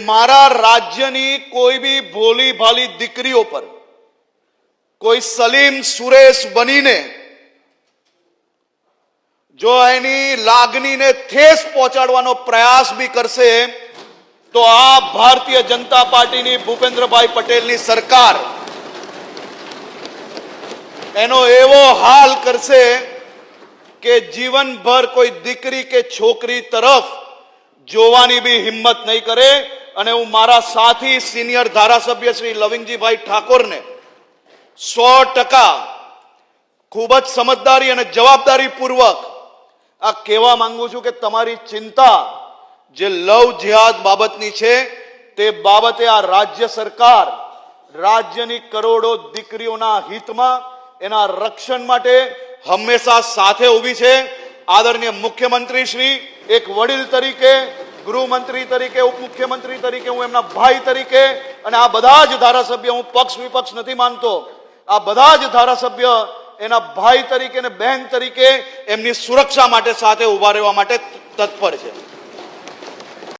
મારા રાજ્યની કોઈ બી ભોલી ભાલી દીકરીઓ પર કોઈ સલીમ સુરેશ બનીને જો એની લાગણીને ઠેસ પહોંચાડવાનો પ્રયાસ બી કરશે તો આ ભારતીય જનતા પાર્ટીની ભૂપેન્દ્રભાઈ પટેલની સરકાર એનો એવો હાલ કરશે કે જીવનભર કોઈ દીકરી કે છોકરી તરફ જોવાની બી હિંમત નહીં કરે। અને હું મારા સાથી સિનિયર ધારાસભ્ય શ્રી લવિંગજીભાઈ ઠાકોરને 100% ખૂબ જ સમજદારી અને જવાબદારી પૂર્વક આ કહેવા માંગુ છું કે તમારી ચિંતા જે લવ જિહાદ બાબતની છે તે બાબતે આ રાજ્ય સરકાર રાજ્યની કરોડો દીકરીઓના હિતમાં એના રક્ષણ માટે હંમેશા સાથે ઊભી છે। આદરણીય મુખ્યમંત્રી શ્રી એક વડીલ તરીકે, ગૃહમંત્રી તરીકે, ઉપમુખ્યમંત્રી તરીકે, હું એમના ભાઈ તરીકે અને આ બધા જ ધારાસભ્ય, હું પક્ષ વિપક્ષ નથી માનતો, આ બધા જ ધારાસભ્ય એના ભાઈ તરીકે અને બહેન તરીકે એમની સુરક્ષા માટે સાથે ઉભા રહેવા માટે તત્પર છે।